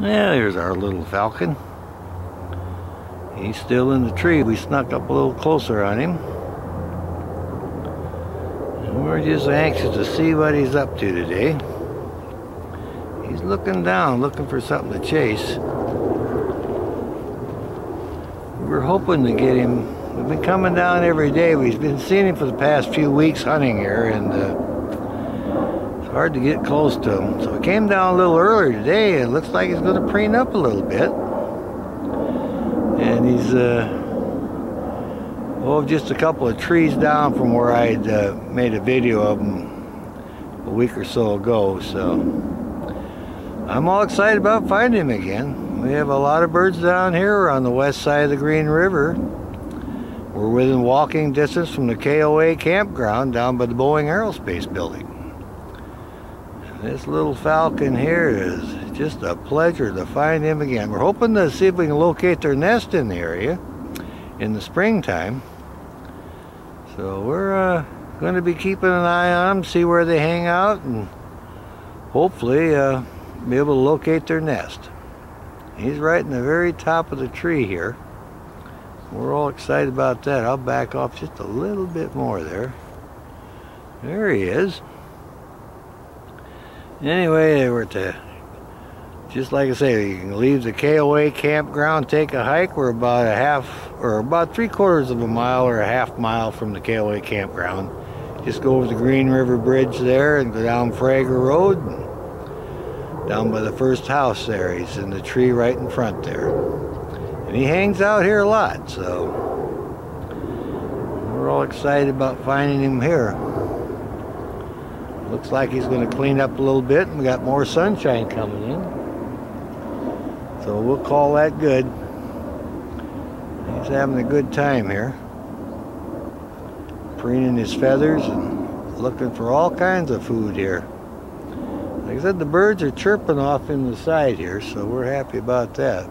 Yeah, here's our little falcon. He's still in the tree. We snuck up a little closer on him. And we're just anxious to see what he's up to today. He's looking down, looking for something to chase. We're hoping to get him. We've been coming down every day. We've been seeing him for the past few weeks hunting here, and it's hard to get close to him. So we came down a little earlier today, and it looks like he's going to preen up a little bit. And he's just a couple of trees down from where I'd made a video of him a week or so ago. So I'm all excited about finding him again. We have a lot of birds down here on the west side of the Green River. We're within walking distance from the KOA campground down by the Boeing Aerospace building. And this little falcon here is just a pleasure to find him again. We're hoping to see if we can locate their nest in the area in the springtime. So we're going to be keeping an eye on them, see where they hang out, and hopefully be able to locate their nest. He's right in the very top of the tree here. We're all excited about that. I'll back off just a little bit more there. There he is. Anyway, we're just like I say, you can leave the KOA campground, take a hike. We're about about 3/4 of a mile or a half mile from the KOA campground. Just go over the Green River Bridge there and go down Frager Road. And down by the first house there. He's in the tree right in front there. And he hangs out here a lot, so we're all excited about finding him here. Looks like he's going to clean up a little bit, and we got more sunshine coming in. So we'll call that good. He's having a good time here. Preening his feathers and looking for all kinds of food here. Like I said, the birds are chirping off in the side here, so we're happy about that.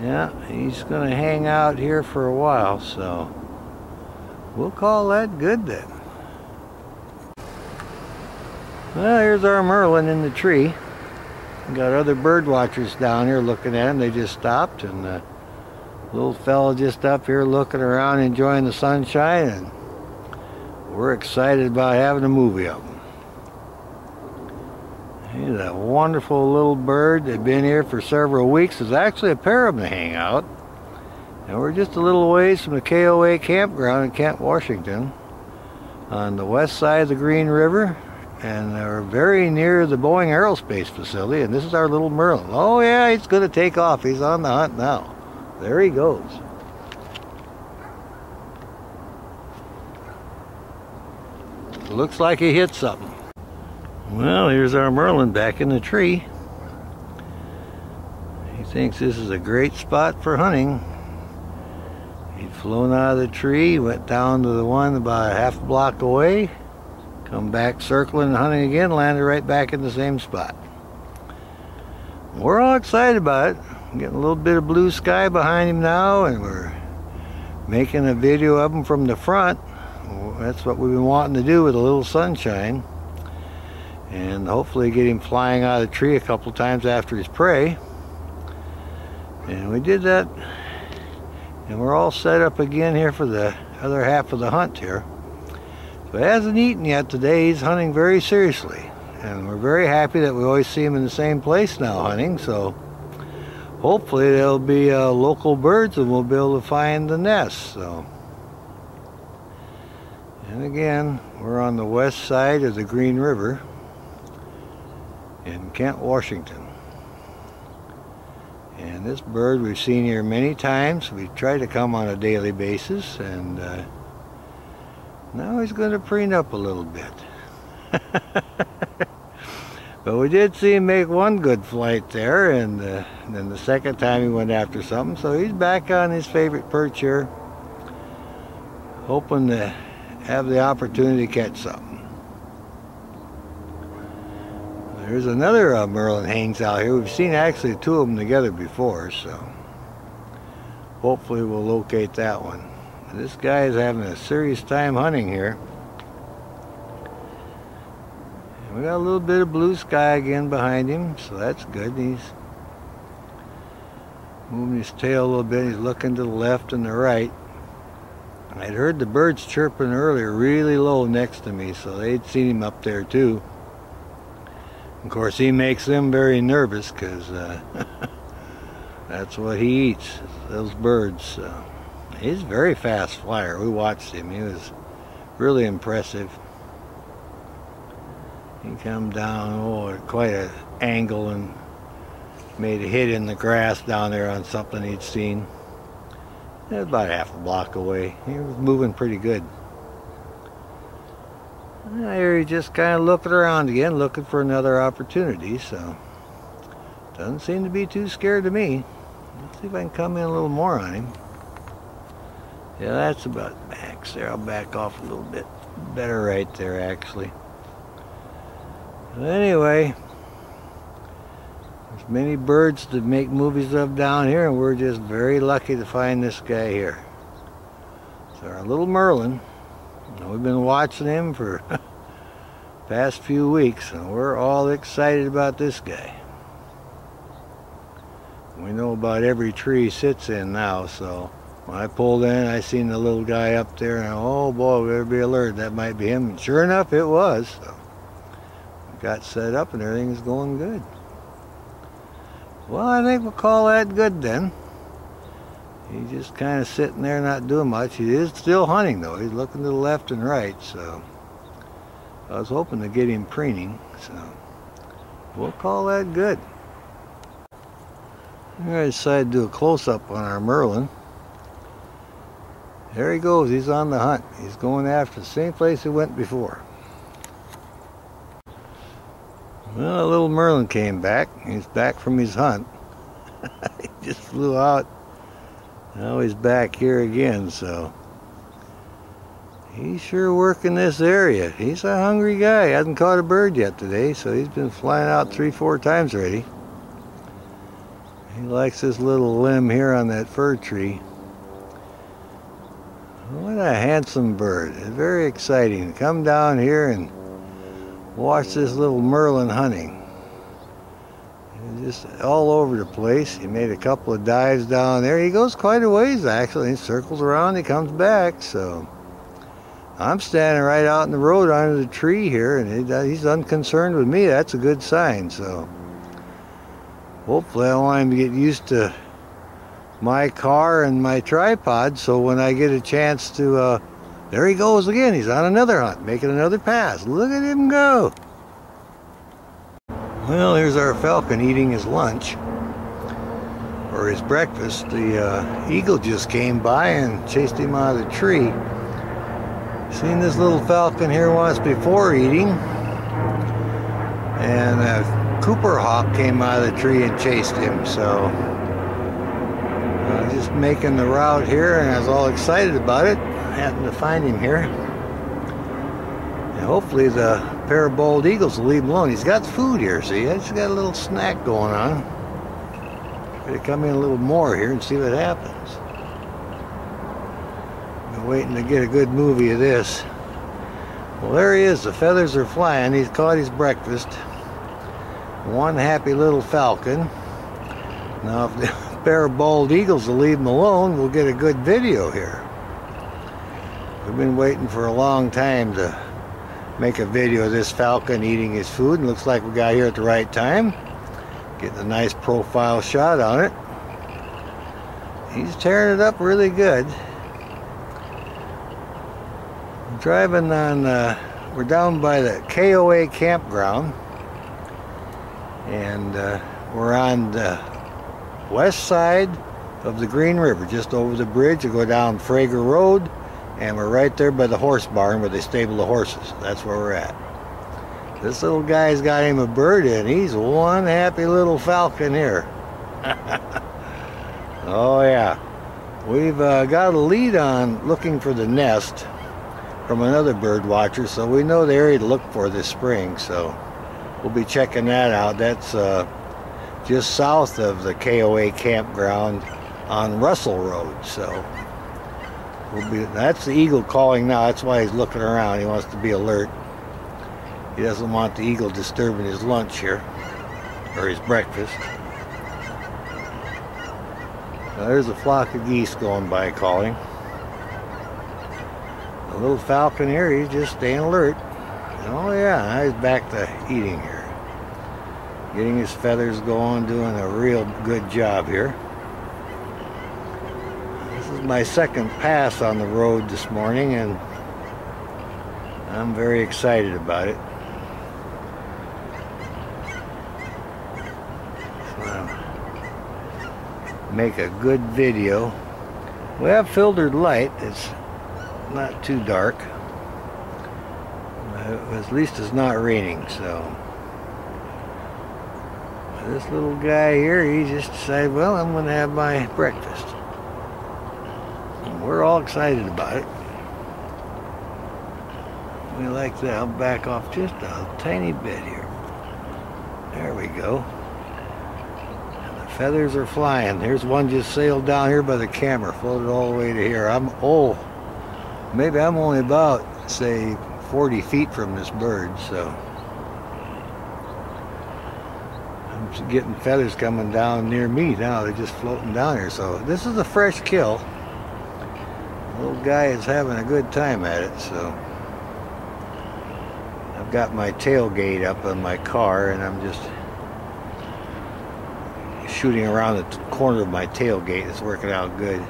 Yeah, he's going to hang out here for a while, so we'll call that good then. Well, here's our Merlin in the tree. We got other bird watchers down here looking at him. They just stopped, and the little fella just up here looking around, enjoying the sunshine, and we're excited about having a movie of him. He's a wonderful little bird. They've been here for several weeks. There's actually a pair of them to hang out. And we're just a little ways from the KOA campground in Kent, Washington, on the west side of the Green River. And we're very near the Boeing Aerospace facility. And this is our little Merlin. Oh yeah, he's going to take off. He's on the hunt now. There he goes. Looks like he hit something. Well, here's our Merlin back in the tree. He thinks this is a great spot for hunting. He'd flown out of the tree, went down to the one about a half block away, come back circling and hunting again, landed right back in the same spot. We're all excited about it. Getting a little bit of blue sky behind him now, and we're making a video of him from the front. That's what we've been wanting to do with a little sunshine. And hopefully get him flying out of the tree a couple times after his prey. And we did that. And we're all set up again here for the other half of the hunt here. So he hasn't eaten yet today. He's hunting very seriously. And we're very happy that we always see him in the same place now hunting. So hopefully there'll be local birds and we'll be able to find the nest. So. And again, we're on the west side of the Green River in Kent, Washington. And this bird we've seen here many times. We try to come on a daily basis, and now he's going to preen up a little bit. But we did see him make one good flight there, and then the second time he went after something. So he's back on his favorite perch here, hoping to have the opportunity to catch something. There's another Merlin hangs out here. We've seen actually two of them together before, so hopefully we'll locate that one. This guy is having a serious time hunting here. We got a little bit of blue sky again behind him, so that's good. He's moving his tail a little bit. He's looking to the left and the right. I'd heard the birds chirping earlier really low next to me, so they'd seen him up there too. Of course, he makes them very nervous because that's what he eats, those birds. He's a very fast flyer. We watched him. He was really impressive. He come down at quite an angle and made a hit in the grass down there on something he'd seen. It was about half a block away. He was moving pretty good. There he's just kind of looking around again, looking for another opportunity, so doesn't seem to be too scared of me. Let's see if I can come in a little more on him. Yeah, that's about max there. I'll back off a little bit. Better right there, actually. But anyway, there's many birds to make movies of down here, and we're just very lucky to find this guy here. It's our little Merlin. We've been watching him for the past few weeks, and we're all excited about this guy. We know about every tree he sits in now, so when I pulled in, I seen the little guy up there, and oh boy, we better be alert. That might be him. And sure enough, it was. So we got set up, and everything's going good. Well, I think we'll call that good then. He's just kind of sitting there not doing much. He is still hunting though. He's looking to the left and right, so I was hoping to get him preening, so we'll call that good. I'm going to decide to do a close-up on our Merlin. There he goes. He's on the hunt. He's going after the same place he went before. Well, little Merlin came back. He's back from his hunt. He just flew out. Now he's back here again, so he's sure working this area. He's a hungry guy. He hasn't caught a bird yet today, so he's been flying out 3-4 times already. He likes this little limb here on that fir tree. What a handsome bird. It's very exciting to come down here and watch this little Merlin hunting. He's just all over the place. He made a couple of dives down there. He goes quite a ways actually. He circles around, he comes back. So I'm standing right out in the road under the tree here, and he's unconcerned with me. That's a good sign. So hopefully I want him to get used to my car and my tripod, so when I get a chance to there he goes again. He's on another hunt, making another pass. Look at him go. Well, here's our falcon eating his lunch or his breakfast. The eagle just came by and chased him out of the tree. Seen this little falcon here once before eating, and a Cooper hawk came out of the tree and chased him. So just making the route here, and I was all excited about it. Happened to find him here, and hopefully the pair of bald eagles will leave him alone. He's got food here, see? He's got a little snack going on. Better come in a little more here and see what happens. Been waiting to get a good movie of this. Well, there he is. The feathers are flying. He's caught his breakfast. One happy little falcon. Now, if the pair of bald eagles will leave him alone, we'll get a good video here. We've been waiting for a long time to make a video of this falcon eating his food, and looks like we got here at the right time. Getting a nice profile shot on it. He's tearing it up really good. I'm driving on, we're down by the KOA campground, and we're on the west side of the Green River, just over the bridge. You go down Frager Road, and we're right there by the horse barn where they stable the horses. That's where we're at. This little guy's got him a bird, and he's one happy little falcon here. Oh yeah. We've got a lead on looking for the nest from another bird watcher, so we know the area to look for this spring, so we'll be checking that out. That's just south of the KOA campground on Russell Road, so that's the eagle calling now. That's why he's looking around. He wants to be alert. He doesn't want the eagle disturbing his lunch here, or his breakfast. Now there's a flock of geese going by calling. A little falcon here, he's just staying alert. Oh yeah, he's back to eating here. Getting his feathers going, doing a real good job here. This is my second pass on the road this morning, and I'm very excited about it. Make a good video. We have filtered light. It's not too dark. At least it's not raining, so. This little guy here, he just decided, well, I'm going to have my breakfast. And we're all excited about it. We like that. I'll back off just a tiny bit here. There we go. Feathers are flying. There's one just sailed down here by the camera, floated all the way to here. Maybe I'm only about, say, 40 feet from this bird, so I'm getting feathers coming down near me now. They're just floating down here. So this is a fresh kill. The little guy is having a good time at it, so I've got my tailgate up on my car, and I'm just shooting around the corner of my tailgate. It's working out good.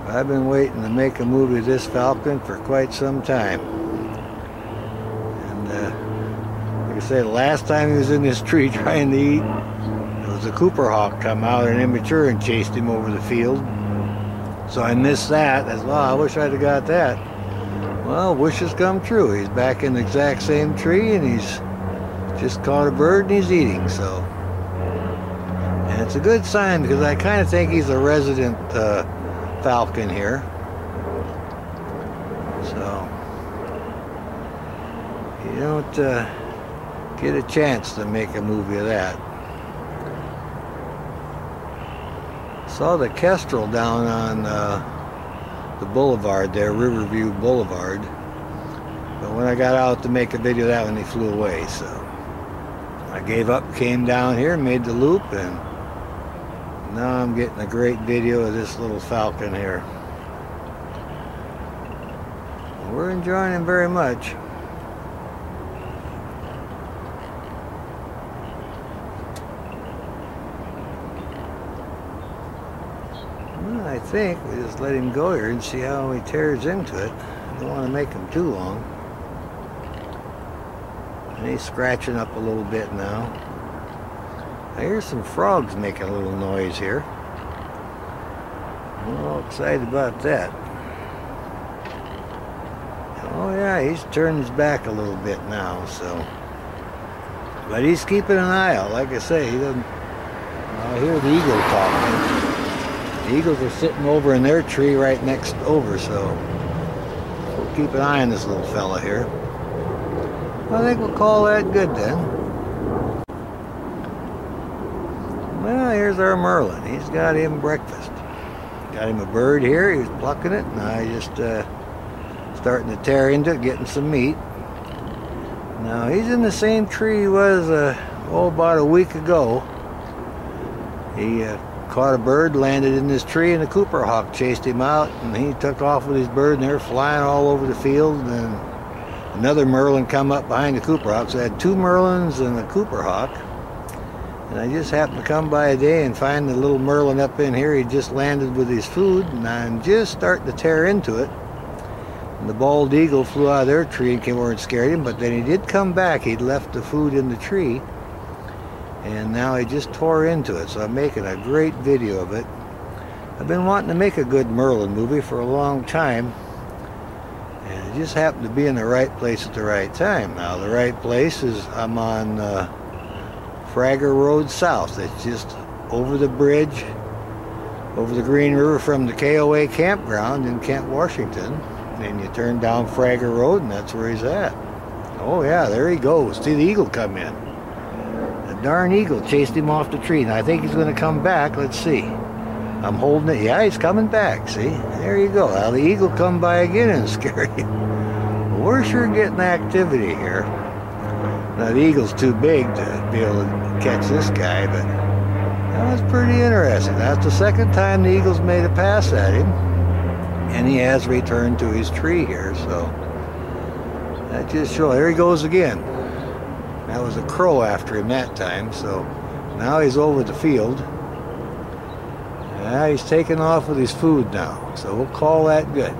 I've been waiting to make a movie of this falcon for quite some time. And like I said, the last time he was in this tree trying to eat, there was a Cooper hawk come out, an immature, and chased him over the field. So I missed that. As well, I wish I'd have got that. Well, wishes come true. He's back in the exact same tree, and he's just caught a bird and he's eating, so. And it's a good sign, because I kind of think he's a resident falcon here. So you don't get a chance to make a movie of that. Saw the kestrel down on the boulevard there, Riverview Boulevard. But when I got out to make a video of that one, he flew away, so I gave up, came down here, made the loop, and now I'm getting a great video of this little falcon here. We're enjoying him very much. Well, I think we just let him go here and see how he tears into it. I don't want to make him too long. And he's scratching up a little bit now. I hear some frogs making a little noise here. I'm all excited about that. Oh yeah, he's turned his back a little bit now, so. But he's keeping an eye out. Like I say, he doesn't. I hear the eagle talking. The eagles are sitting over in their tree right next over, so we'll keep an eye on this little fella here. I think we'll call that good then. Well, here's our Merlin. He's got him breakfast. Got him a bird here. He was plucking it, and I just starting to tear into it, getting some meat. Now he's in the same tree he was about a week ago. He caught a bird, landed in this tree, and the Cooper hawk chased him out, and he took off with his bird, and they're flying all over the field. And another Merlin come up behind the Cooper hawk. So I had two Merlins and a Cooper hawk. And I just happened to come by a day and find the little Merlin up in here. He just landed with his food, and I'm just starting to tear into it. And the bald eagle flew out of their tree and came over and scared him, but then he did come back. He'd left the food in the tree, and now he just tore into it. So I'm making a great video of it. I've been wanting to make a good Merlin movie for a long time, and it just happened to be in the right place at the right time. Now the right place is I'm on Fragger Road South. It's just over the bridge, over the Green River from the KOA campground in Kent, Washington. And you turn down Fragger Road, and that's where he's at. Oh yeah, there he goes. See the eagle come in. The darn eagle chased him off the tree. Now I think he's going to come back. Let's see. I'm holding it. Yeah, he's coming back. See? There you go. Now the eagle come by again and scared him. we're sure getting activity here. Now the eagle's too big to be able to catch this guy, but that was pretty interesting. That's the second time the eagle's made a pass at him, and he has returned to his tree here, so that just shows. There he goes again. That was a crow after him that time, so now he's over the field. He's taking off with his food now, so we'll call that good.